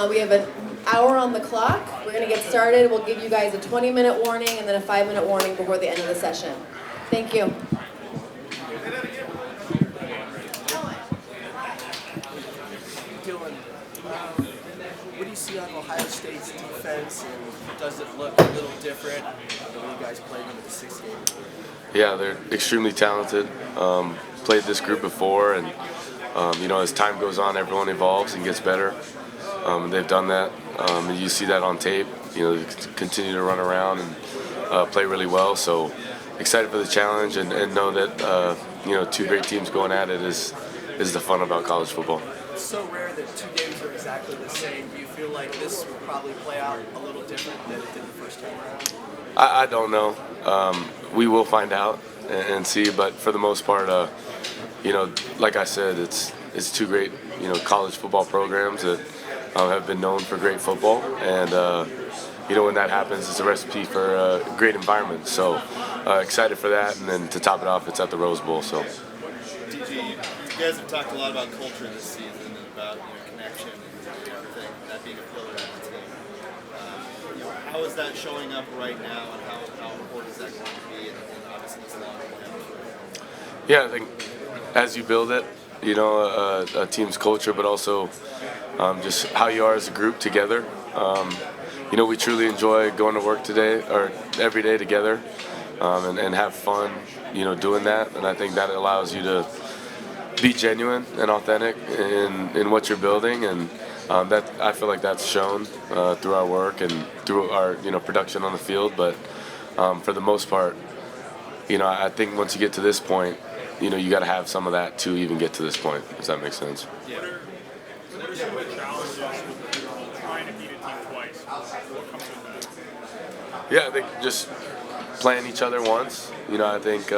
We have an hour on the clock. We're going to get started. We'll give you guys a 20-minute warning and then a 5-minute warning before the end of the session. Thank you. Dillon, what do you see on Ohio State's defense, and does it look a little different than when you guys played them at the 6th game? Yeah, they're extremely talented. Played this group before, and as time goes on, everyone evolves and gets better. They've done that. And you see that on tape. They continue to run around and play really well. So excited for the challenge, and know that two great teams going at it is the fun about college football. It's so rare that two games are exactly the same. Do you feel like this will probably play out a little different than it did the first time around? I don't know. We will find out and see. But for the most part, like I said, it's two great college football programs that have been known for great football, and when that happens, it's a recipe for a great environment. So excited for that, and then to top it off, it's at the Rose Bowl. So. DG, you guys have talked a lot about culture this season and about connection and everything, that being a pillar of the team. How is that showing up right now, and how important is that going to be in obviously this long plan? Yeah, I think as you build it, a team's culture, but also just how you are as a group together. We truly enjoy going to work today or every day together, and have fun, doing that. And I think that allows you to be genuine and authentic in what you're building, and that I feel like that's shown through our work and through our production on the field. But for the most part, I think once you get to this point, you got to have some of that to even get to this point. Does that make sense? Yeah. What are some of the challenges with trying to beat a team twice? What comes with that? Yeah, I think just playing each other once. I think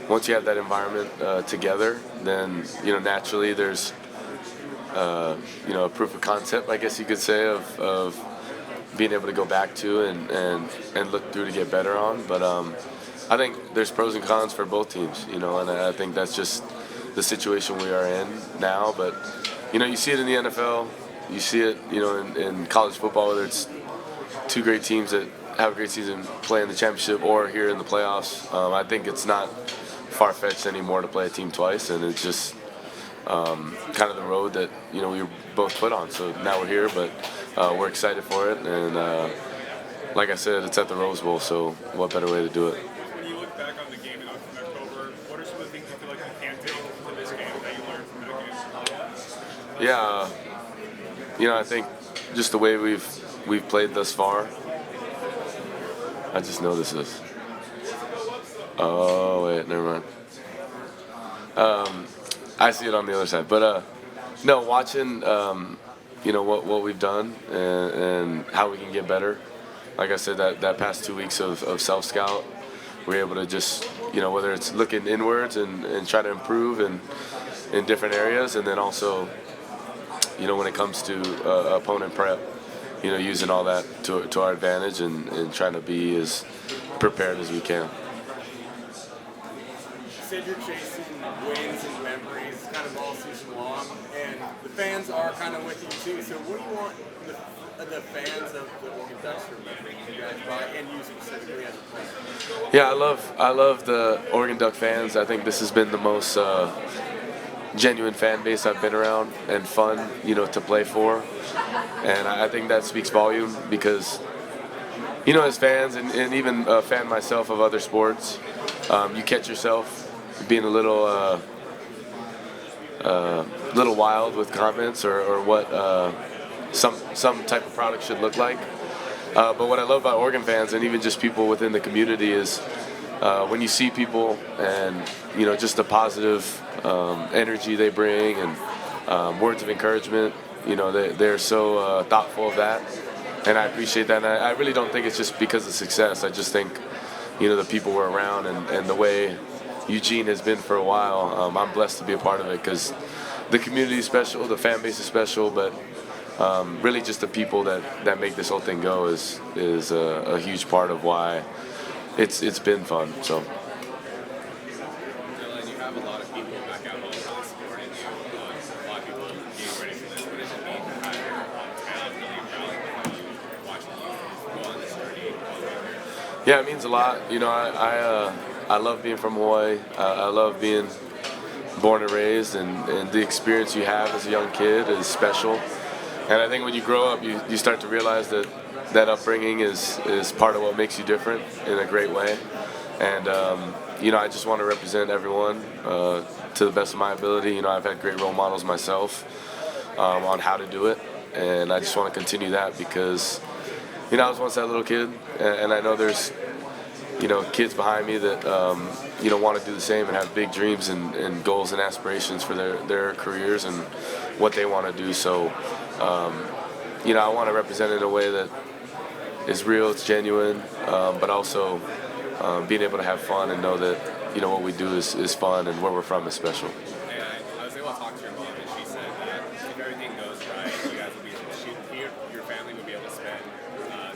once you have that environment together, then naturally there's a proof of concept, I guess you could say, of being able to go back to and look through to get better on. But I think there's pros and cons for both teams, and I think that's just the situation we are in now. But you see it in the NFL, you see it in college football, whether it's two great teams that have a great season playing the championship or here in the playoffs. I think it's not far-fetched anymore to play a team twice, and it's just kind of the road that we were both put on. So now we're here, but we're excited for it, and like I said, it's at the Rose Bowl, so what better way to do it? When you look back on the game in October, what are some of the things you feel like you can't take from this game that you learned from that game? Yeah, I think just the way we've played thus far. I just know this is. Oh wait, never mind. I see it on the other side, but no, watching what we've done and how we can get better. Like I said, that past 2 weeks of self-scout, we're able to just whether it's looking inwards and try to improve in different areas, and then also when it comes to opponent prep, using all that to our advantage and trying to be as prepared as we can. You said you're chasing wins and memories kind of all season long, and the fans are kind of with you too. So what do you want the fans of the Oregon Ducks to remember you guys by, and you specifically as a player? Yeah, I love the Oregon Duck fans. I think this has been the most genuine fan base I've been around, and fun, to play for. And I think that speaks volume because, as fans, and even a fan myself of other sports, you catch yourself being a little wild with comments or what some type of product should look like. But what I love about Oregon fans, and even just people within the community, is when you see people and just the positive energy they bring and words of encouragement. They're so thoughtful of that, and I appreciate that. And I really don't think it's just because of success. I just think the people we're around and the way Eugene has been for a while. I'm blessed to be a part of it because the community is special, the fan base is special, but really just the people that make this whole thing go is a huge part of why it's been fun. So. Dillon, you have a lot of people back at home really supporting you. A lot of people getting ready for this. What does it mean to have Yeah, it means a lot. I love being from Hawaii. I love being born and raised, and the experience you have as a young kid is special. And I think when you grow up, you start to realize that that upbringing is part of what makes you different in a great way. And I just want to represent everyone to the best of my ability. I've had great role models myself on how to do it, and I just want to continue that because I was once that little kid, and I know there's kids behind me that want to do the same and have big dreams and goals and aspirations for their careers and what they want to do. So I want to represent it in a way that is real, it's genuine, but also being able to have fun and know that what we do is fun and where we're from is special. And I was able to talk to your mom, and she said that if everything goes right, you guys will be able to your family will be able to spend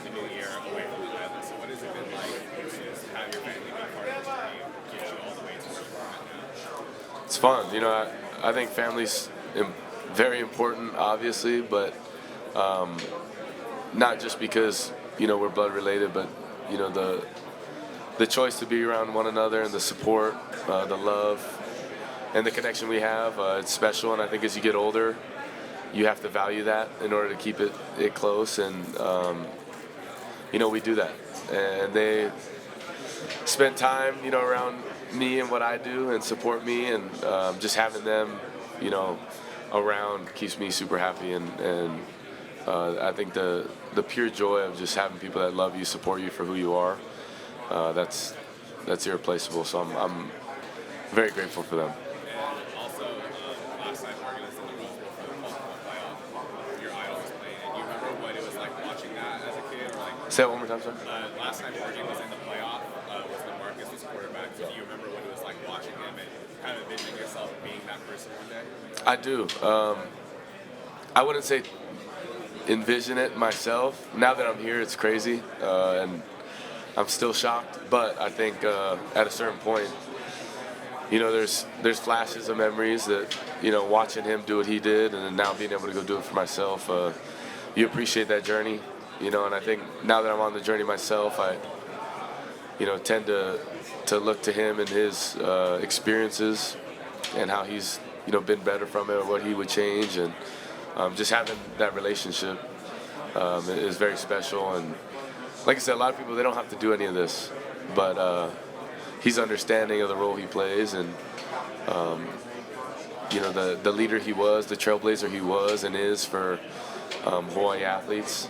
the new year away from the island. So what has it been like to have your family be part of this journey, get you all the way to where you're at now? It's fun. I think family's very important, obviously, but not just because we're blood related, but the choice to be around one another and the support, the love, and the connection we have, it's special. And I think as you get older, you have to value that in order to keep it close. And we do that. And they spend time, around me and what I do and support me, and just having them, around keeps me super happy. And I think the pure joy of just having people that love you, support you for who you are, that's irreplaceable. So I'm very grateful for them. And also, last night Oregon was in the Rose Bowl for the College Football Playoff. Your idol was playing, and you remember what it was like watching that as a kid, or like? Say that one more time, sir. Last time Oregon was in the playoff, was when Marcus was quarterback. So do you remember what it was like watching him and kind of envisioning yourself being that person one day? I do. I wouldn't say envision it myself. Now that I'm here, it's crazy, and I'm still shocked. But I think at a certain point, there's flashes of memories that watching him do what he did, and then now being able to go do it for myself. You appreciate that journey, and I think now that I'm on the journey myself, I tend to look to him and his experiences and how he's been better from it, or what he would change, and just having that relationship is very special. And like I said, a lot of people, they don't have to do any of this, but he's understanding of the role he plays, and the leader he was, the trailblazer he was and is for Hawaii athletes.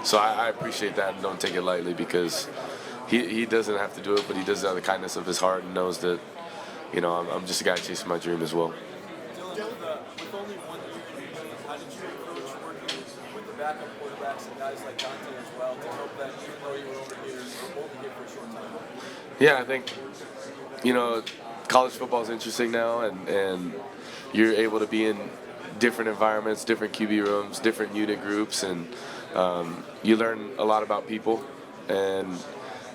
So I appreciate that and don't take it lightly, because he doesn't have to do it, but he does it out of the kindness of his heart and knows that I'm just a guy chasing my dream as well. Dylan, with only 1 year, how did you approach working with the backup quarterbacks and guys like Dante as well to hope that even though you were only here for a short time? Yeah, I think college football is interesting now, and you're able to be in different environments, different QB rooms, different unit groups, and you learn a lot about people and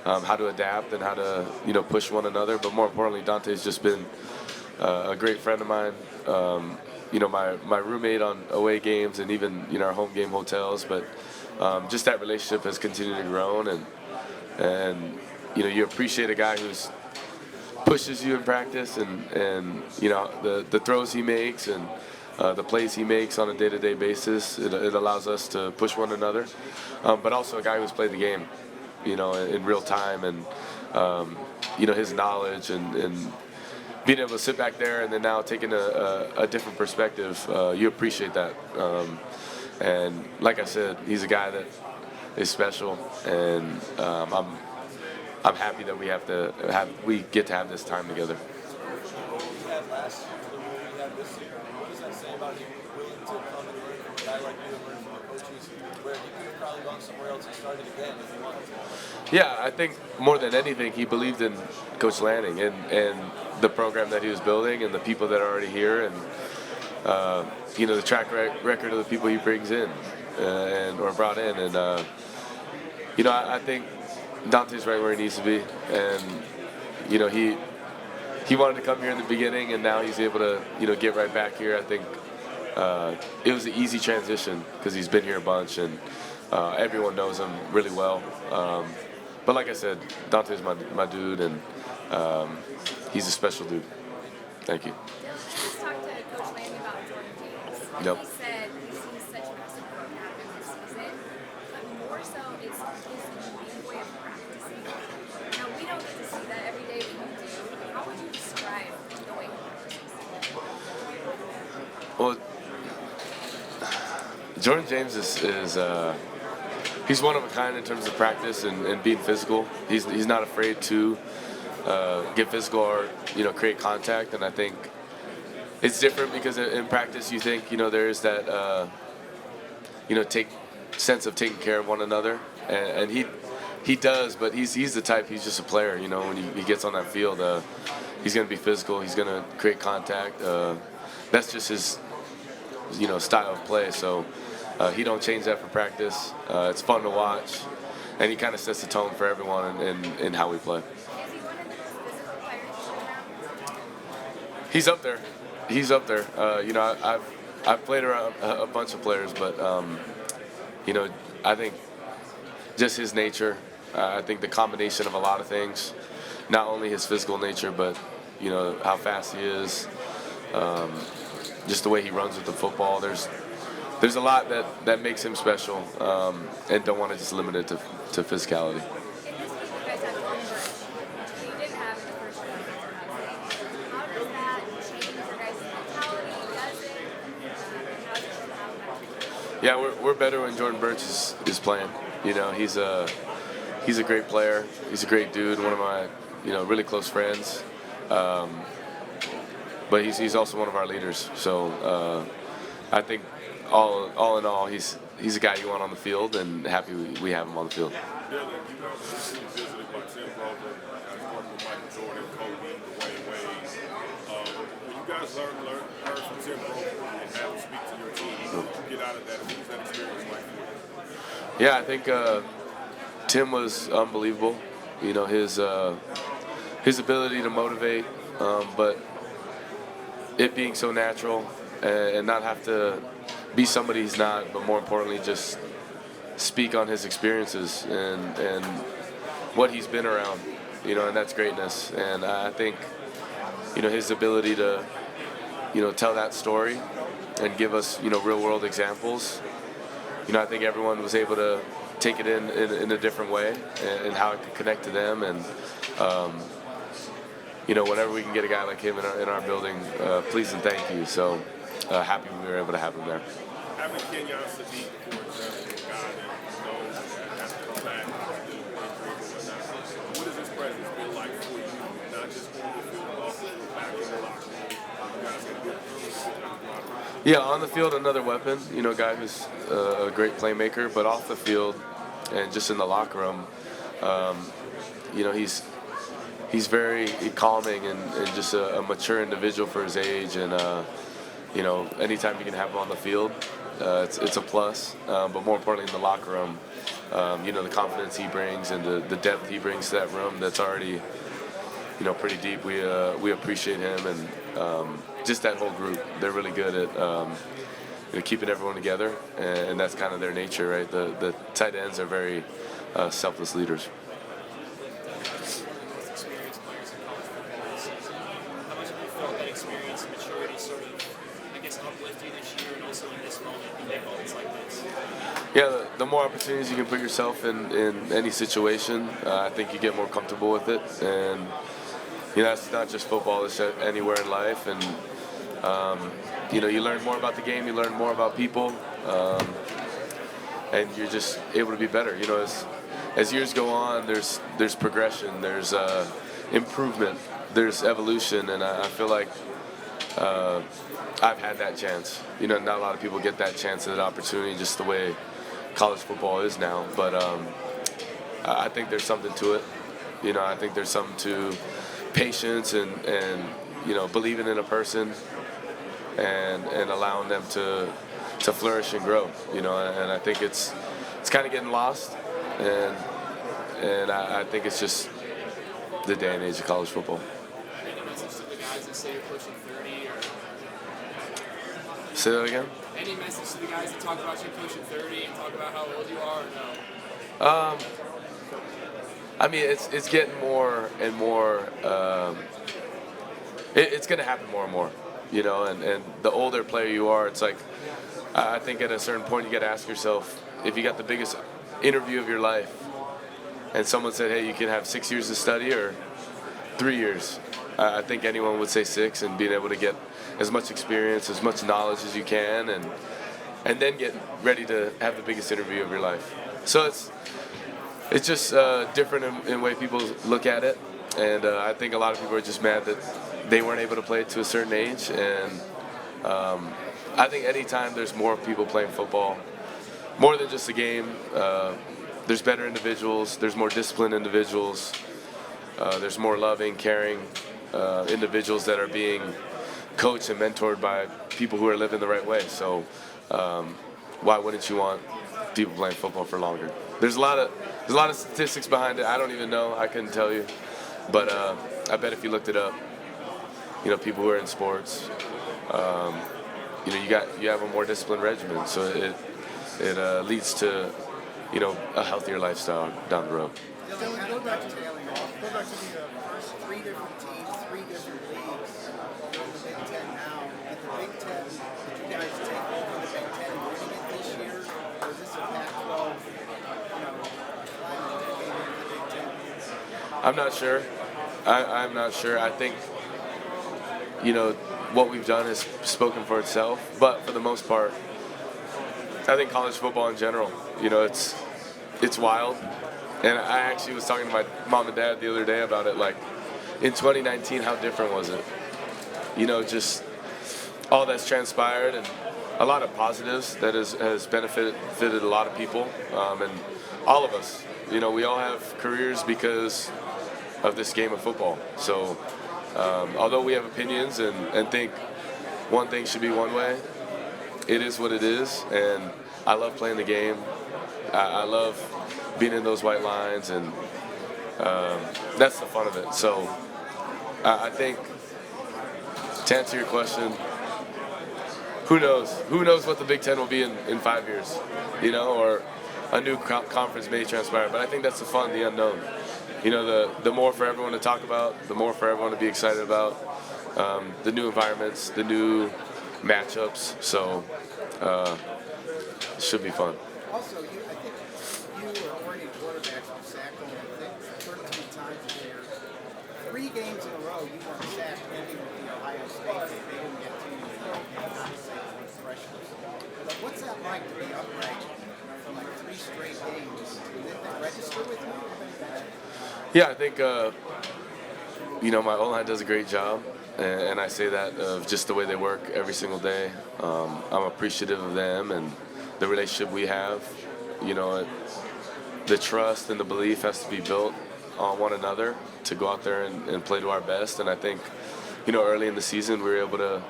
how to adapt and how to push one another. But more importantly, Dante's just been a great friend of mine. My roommate on away games and even our home game hotels. But just that relationship has continued to grow, and you appreciate a guy who's pushes you in practice, and the throws he makes and the plays he makes on a day-to-day basis. It allows us to push one another, but also a guy who's played the game, in real time, and his knowledge and being able to sit back there and then now taking a different perspective. You appreciate that, and like I said, he's a guy that is special, and I'm happy that we get to have this time together. We had last year, the role we had this year. What does that say about him willing to come and learn from a guy like you and learn from the coaches, where he could have probably gone somewhere else and started again if he wanted to? Yeah, I think more than anything, he believed in Coach Lanning and the program that he was building and the people that are already here, and the track record of the people he brings in or brought in, and I think Dante's right where he needs to be, and he wanted to come here in the beginning, and now he's able to get right back here. I think it was an easy transition because he's been here a bunch, and everyone knows him really well. but like I said, Dante's my dude, and he's a special dude. Thank you. Let's talk to Coach Landy about Jordan James. Yep. He said he sees such massive growth happen this season, but more so it's his unique way of practicing. Now, we don't get to see that every day, but you do. How would you describe the way he practices? Well, Jordan James is he's one of a kind in terms of practice and being physical. He's not afraid to get physical or create contact, and I think it's different because in practice you think there is that sense of taking care of one another, and he does, but he's the type, he's just a player. When he gets on that field, he's going to be physical, he's going to create contact. That's just his style of play. So he don't change that for practice. It's fun to watch, and he kind of sets the tone for everyone in how we play. Is he one of the most physical players around? He's up there. He's up there. I've played around a bunch of players, but I think just his nature. I think the combination of a lot of things, not only his physical nature, but how fast he is, just the way he runs with the football. There's a lot that makes him special, and don't want to just limit it to physicality. In this game, you guys have one break, which you didn't have in the first round. How does that change your guys' mentality? Does it? How does it show out? Yeah, we're better when Jordan Burch is playing. He's a great player. He's a great dude. One of my really close friends. But he's also one of our leaders. So I think all in all, he's a guy you want on the field, and happy we have him on the field. Dillon, you know, visited by Tim Grover, as working with Michael Jordan, Kobe, Dwayne Wade. When you guys heard from Tim Grover and had him speak to your team, what did you get out of that? What was that experience like for you? Yeah, I think Tim was unbelievable. His ability to motivate, but it being so natural and not have to be somebody he's not, but more importantly, just speak on his experiences and what he's been around, and that's greatness. And I think, his ability to, tell that story and give us, real world examples. I think everyone was able to take it in a different way and how it could connect to them. And, whenever we can get a guy like him in our building, please and thank you. So happy we were able to have him there. Having Kenyon Sadiq, for example, a guy that knows that has to come back after injury and whatnot, what has his presence been like for you? Not just on the field, but also back in the locker room. You guys have good locker room. Yeah, on the field, another weapon. A guy who's a great playmaker, but off the field and just in the locker room, he's very calming and just a mature individual for his age. And anytime you can have him on the field, it's a plus. But more importantly, in the locker room, the confidence he brings and the depth he brings to that room that's already, pretty deep. We appreciate him, and just that whole group. They're really good at keeping everyone together, and that's kind of their nature, right? The tight ends are very selfless leaders. Yeah, the more opportunities you can put yourself in any situation, I think you get more comfortable with it. And that's not just football; it's anywhere in life. And you learn more about the game, you learn more about people, and you're just able to be better. As years go on, there's progression, there's improvement, there's evolution, and I feel like I've had that chance. Not a lot of people get that chance and that opportunity, just the way college football is now. But I think there's something to it. I think there's something to patience and believing in a person and allowing them to flourish and grow. And I think it's kind of getting lost, and I think it's just the day and age of college football. Any message to the guys that say you're pushing 30 or? Say that again? Any message to the guys that talk about you pushing 30 and talk about how old you are or no? I mean, it's getting more and more. It's going to happen more and more, you know. And the older player you are, it's like I think at a certain point you got to ask yourself if you got the biggest interview of your life, and someone said, "Hey, you can have 6 years to study or 3 years." I think anyone would say 6, and being able to get as much experience, as much knowledge as you can, and then get ready to have the biggest interview of your life. So it's just different in way people look at it, and I think a lot of people are just mad that they weren't able to play it to a certain age. And I think anytime there's more people playing football, more than just a game, there's better individuals, there's more disciplined individuals, there's more loving, caring individuals that are being coached and mentored by people who are living the right way. So why wouldn't you want people playing football for longer? There's a lot of statistics behind it. I don't even know. I couldn't tell you, but I bet if you looked it up, you know, people who are in sports, you know, you have a more disciplined regimen, so it leads to, you know, a healthier lifestyle down the road. Dylan, go back to the first 3 different teams, 3 different leagues. You're in the Big Ten now. Did the Big Ten, did you guys take over the Big Ten winning it this year? Or is this a Pac-12, you know, climate that came into the Big Ten? I'm not sure. I'm not sure. I think, you know, what we've done has spoken for itself. But for the most part, I think college football in general, you know, it's wild. And I actually was talking to my mom and dad the other day about it. Like, in 2019, how different was it? You know, just all that's transpired and a lot of positives that has benefited a lot of people, and all of us. You know, we all have careers because of this game of football. So although we have opinions and think one thing should be one way, it is what it is. And I love playing the game. I love being in those white lines, and that's the fun of it. So I think, to answer your question, who knows? Who knows what the Big Ten will be in 5 years, you know, or a new conference may transpire. But I think that's the fun, the unknown. You know, the more for everyone to talk about, the more for everyone to be excited about, the new environments, the new matchups. So it should be fun. Also, I think you or Oregon quarterbacks were sacked only, I think, 13 times this year. 3 games in a row, you weren't sacked, ending with the Ohio State game. They didn't get to you, not safe with pressures. But what's that like to be upright for like 3 straight games? Did that register with you? Yeah, I think, you know, my O-line does a great job, and I say that of just the way they work every single day. I'm appreciative of them and the relationship we have. You know, the trust and the belief has to be built on one another to go out there and play to our best. And I think, you know, early in the season we were able to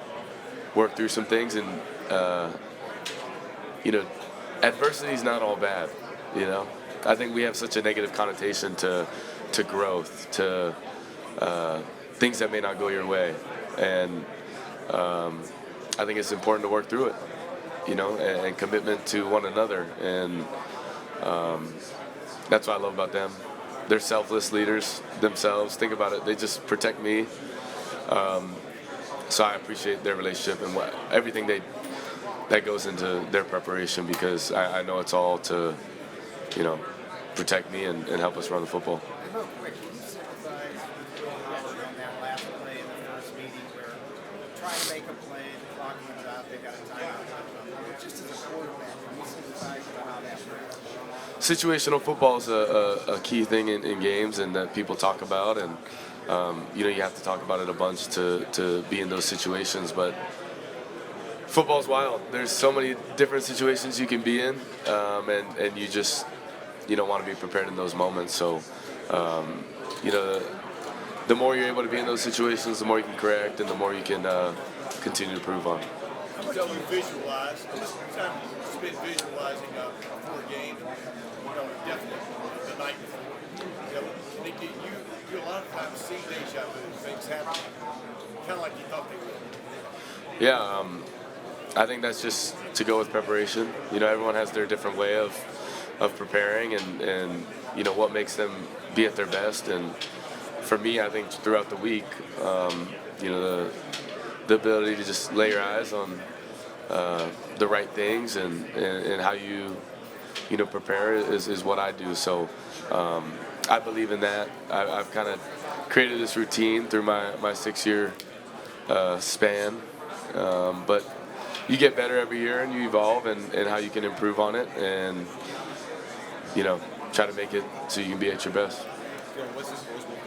work through some things, and, you know, adversity is not all bad, you know. I think we have such a negative connotation to growth, to things that may not go your way, and I think it's important to work through it, you know, and commitment to one another, and that's what I love about them. They're selfless leaders themselves. Think about it; they just protect me, so I appreciate their relationship and everything that goes into their preparation, because I know it's all to, you know, protect me and help us run the football. And real quick, can you sympathize with Bill Howard on that last play in the first meeting where trying to make a play, the clock runs out, they got a timeout, just as a quarterback, can you sympathize with how that works? Situational football is a key thing in games, and that people talk about, and you know, you have to talk about it a bunch to be in those situations. But football's wild. There's so many different situations you can be in, and you just, you don't want to be prepared in those moments. So, you know, the more you're able to be in those situations, the more you can correct, and the more you can continue to improve on. How much do you visualize? How much time do you spend visualizing before a game? You know, definitely the night before. You know, can it get you a lot of times see deja vu, things happen, kind of like you thought they would. Yeah, I think that's just to go with preparation. You know, everyone has their different way of preparing, and you know what makes them be at their best. And for me, I think throughout the week, the ability to just lay your eyes on the right things and how you prepare is what I do. So I believe in that. I've kind of created this routine through my 6-year span, but you get better every year and you evolve and how you can improve on it and try to make it so you can be at your best. What's this Rose Bowl mean?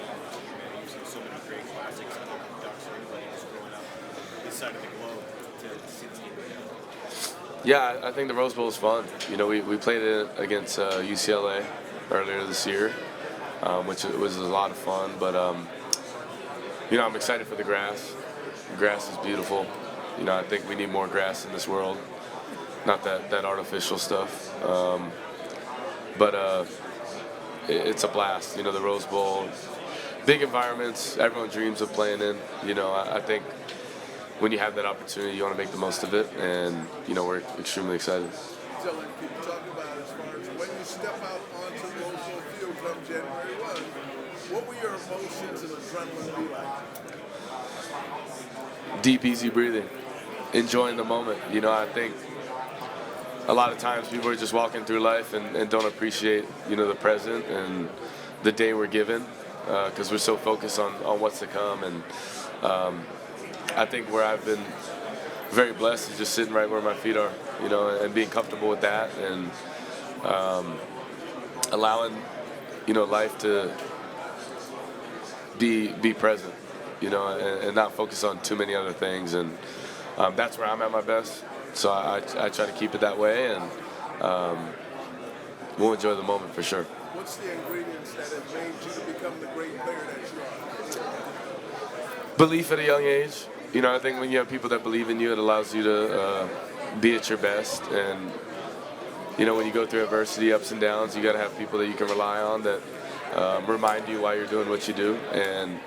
You've seen so many great classics. I know Ducks or anybody who's growing up this side of the globe to see this game right now. Yeah, I think the Rose Bowl is fun. We played it against UCLA earlier this year, which was a lot of fun. But I'm excited for the grass. The grass is beautiful. I think we need more grass in this world, not that artificial stuff. But it's a blast. The Rose Bowl, big environments. Everyone dreams of playing in. I think when you have that opportunity, you want to make the most of it, and we're extremely excited. Dylan, can you talk about as far as when you step out onto Rose Bowl field come January 1, what will your emotions and adrenaline be like? Deep, easy breathing, enjoying the moment. I think a lot of times people are just walking through life and don't appreciate, the present and the day we're given because we're so focused on what's to come. And I think where I've been very blessed is just sitting right where my feet are, and being comfortable with that and allowing, life to be present, and not focus on too many other things. And that's where I'm at my best. So I try to keep it that way, and we'll enjoy the moment for sure. What's the ingredients that have made you to become the great player that you are? Belief at a young age. I think when you have people that believe in you, it allows you to be at your best. And, when you go through adversity, ups and downs, you got to have people that you can rely on that remind you why you're doing what you do. And,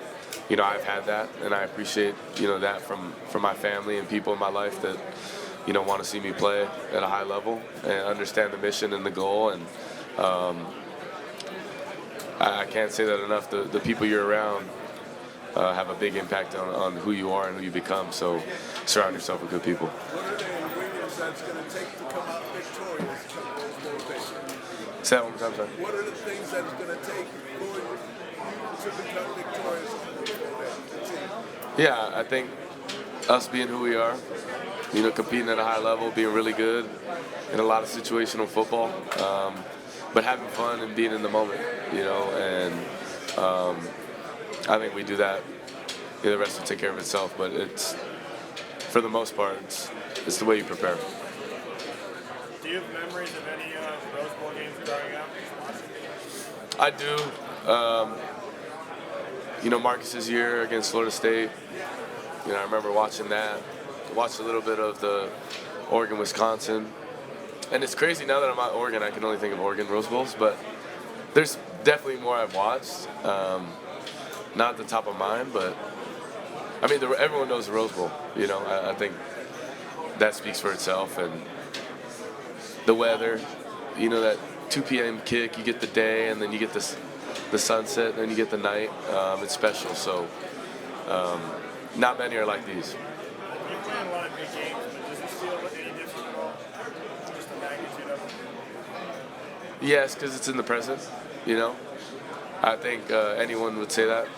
I've had that, and I appreciate, that from my family and people in my life that, want to see me play at a high level and understand the mission and the goal. And I can't say that enough. The people you're around have a big impact on who you are and who you become. So surround yourself with good people. What are the ingredients that's going to take to come out victorious come Rose Bowl Day? Say that one more time, sorry. What are the things that it's going to take for you to become victorious on Rose Bowl Day? Yeah, I think us being who we are, competing at a high level, being really good in a lot of situational football, but having fun and being in the moment, and I think we do that. The rest will take care of itself, but it's, for the most part, it's the way you prepare. Do you have memories of any Rose Bowl games growing up? I do. Marcus's year against Florida State, I remember watching that. Watched a little bit of the Oregon-Wisconsin. And it's crazy, now that I'm at Oregon, I can only think of Oregon Rose Bowls, but there's definitely more I've watched. Not at the top of mind, but I mean, everyone knows the Rose Bowl. I think that speaks for itself. And the weather, that 2 p.m. kick, you get the day, and then you get the sunset, and then you get the night. It's special. So not many are like these. You're playing a lot of big games, but does it feel any different at all? Just the magnitude of it? Yes, because it's in the present. I think anyone would say that.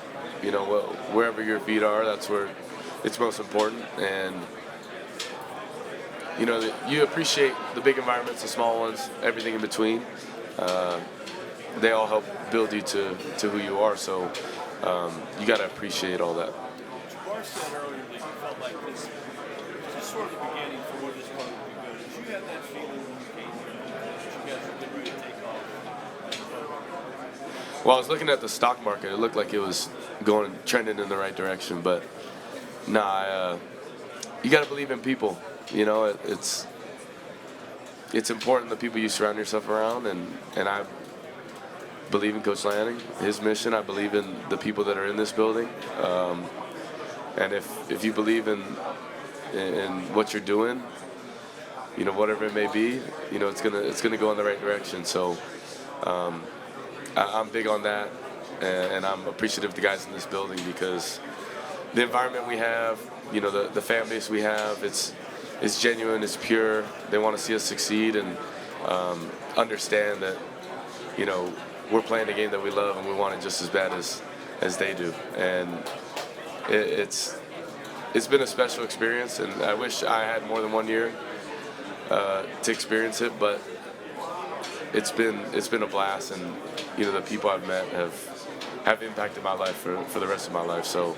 Wherever your feet are, that's where it's most important. And you appreciate the big environments, the small ones, everything in between. They all help build you to who you are. So you got to appreciate all that. Jabbar said earlier that you felt like this was sort of the beginning for what this club would be good. Did you have that feeling when you came here that you guys were getting ready to take off? Well, I was looking at the stock market. It looked like it was trending in the right direction. But you got to believe in people. It's important the people you surround yourself around, and I believe in Coach Lanning, his mission. I believe in the people that are in this building. And if you believe in what you're doing, whatever it may be, it's gonna go in the right direction. So I'm big on that. and I'm appreciative of the guys in this building because the environment we have, the fan base we have, it's genuine, it's pure. They want to see us succeed and understand that, we're playing a game that we love and we want it just as bad as they do. And it's been a special experience, and I wish I had more than 1 year to experience it, but it's been a blast, and the people I've met have impacted my life for the rest of my life. So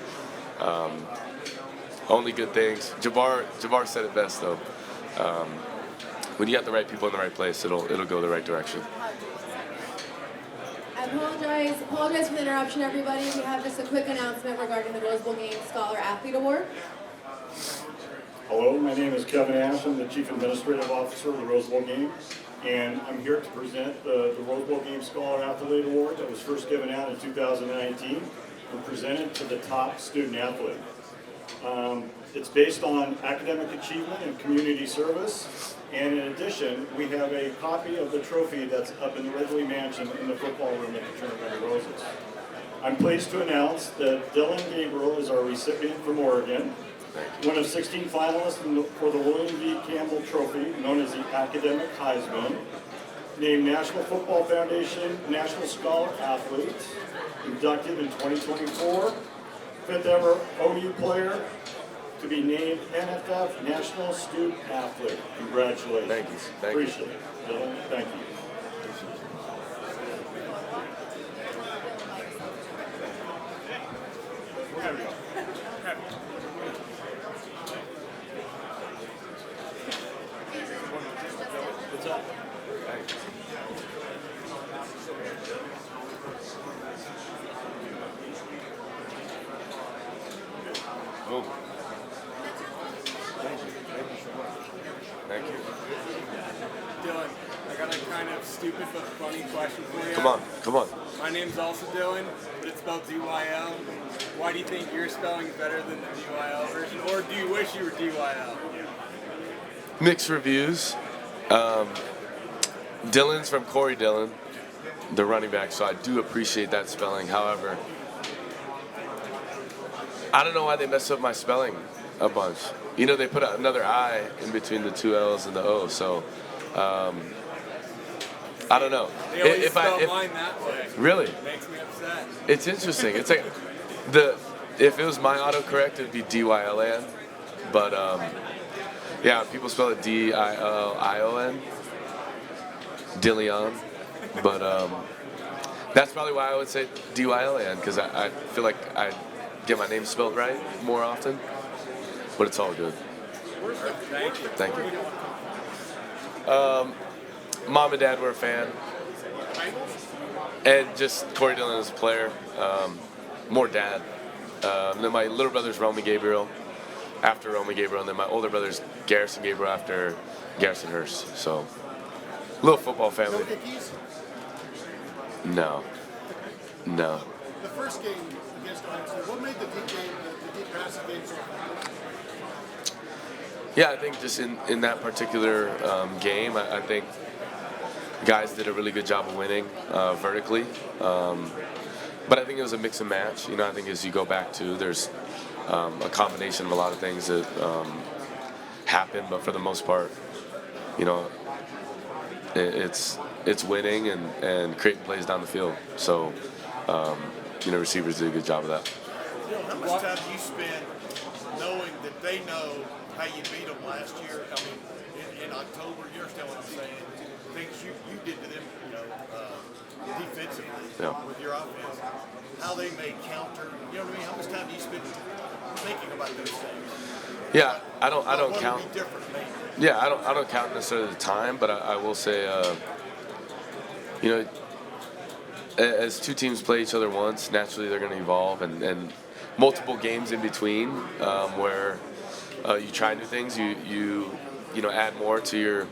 only good things. Jabbar said it best though. When you got the right people in the right place, it'll go the right direction. I apologize for the interruption, everybody. We have just a quick announcement regarding the Rose Bowl Game Scholar Athlete Award. Hello, my name is Kevin Ash. I'm the Chief Administrative Officer of the Rose Bowl Game, and I'm here to present the Rose Bowl Game Scholar Athlete Award that was first given out in 2019 and presented to the top student athlete. It's based on academic achievement and community service, and in addition, we have a copy of the trophy that's up in the Ridley Mansion in the football room at the Tournament of Roses. I'm pleased to announce that Dillon Gabriel is our recipient from Oregon, one of 16 finalists for the William V. Campbell Trophy, known as the Academic Heisman, named National Football Foundation National Scholar Athlete, inducted in 2024, fifth ever OU player to be named NFF National Student Athlete. Congratulations. Thank you. Appreciate it. Dylan, thank you. Boom. Thank you. Dylan, I got a kind of stupid but funny question for you. Come on. My name's also Dylan, but it's spelled D-Y-L. Why do you think your spelling's better than the D-Y-L version? Or do you wish you were D-Y-L? Mixed reviews. Dylan's from Corey Dillon, the running back, so I do appreciate that spelling. However, I don't know why they messed up my spelling a bunch. They put another I in between the two L's and the O, so I don't know. They always spell mine that way. Really? It makes me upset. It's interesting. It's like if it was my autocorrect, it'd be D-Y-L-A-N, but yeah, people spell it D-I-L-I-O-N, Dillion, but that's probably why I would say D-Y-L-A-N, because I feel like I get my name spelled right more often, but it's all good. Thank you. Mom and Dad were a fan, and just Corey Dillon as a player, more dad. Then my little brother's Romy Gabriel, after Romy Gabriel, and then my older brother's Garrison Gabriel after Garrison Hurst. So, little football family. No. The first game against Oxford, what made the deep passing game so effective? Yeah, I think just in that particular game, I think guys did a really good job of winning vertically. But I think it was a mix and match. I think as you go back to, there's a combination of a lot of things that happen, but for the most part, it's winning and creating plays down the field. So, receivers did a good job of that. How much time do you spend knowing that they know how you beat them last year? I mean, in October, you understand what I'm saying? Things you did to them, defensively with your offense, how they may counter. You know what I mean? How much time do you spend thinking about those things? Yeah, I don't count. Would be different, maybe? Yeah, I don't count necessarily the time, but I will say, as two teams play each other once, naturally they're going to evolve, and multiple games in between where you try new things, you add more to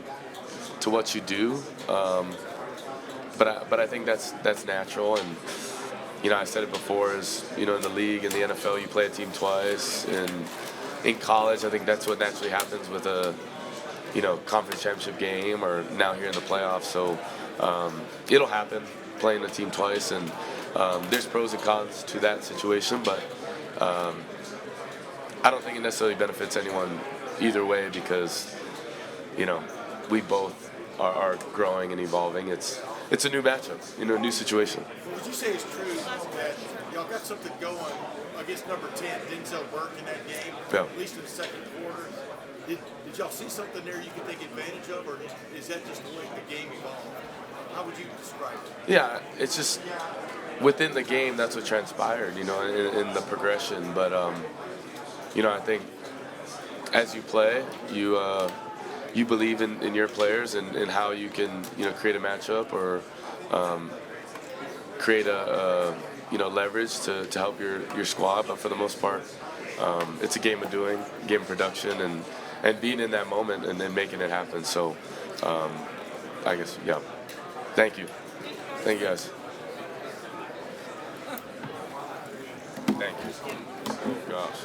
what you do. But I think that's natural, and I said it before, is in the league, in the NFL, you play a team twice, and in college, I think that's what naturally happens with a conference championship game, or now here in the playoffs. So it'll happen, playing a team twice, and there's pros and cons to that situation, but I don't think it necessarily benefits anyone either way because, we both are growing and evolving. It's a new matchup, a new situation. Would you say it's true that y'all got something going against number 10, Denzel Burke, in that game, Yeah. at least in the second quarter? Did y'all see something there you can take advantage of, or is that just the way the game evolved? How would you describe it? Yeah, it's just within the game that's what transpired, in the progression. But I think as you play, you believe in your players and how you can create a matchup or create a leverage to help your squad. But for the most part, it's a game of doing, game of production, and being in that moment and then making it happen. So I guess thank you guys. Thank you. Oh gosh.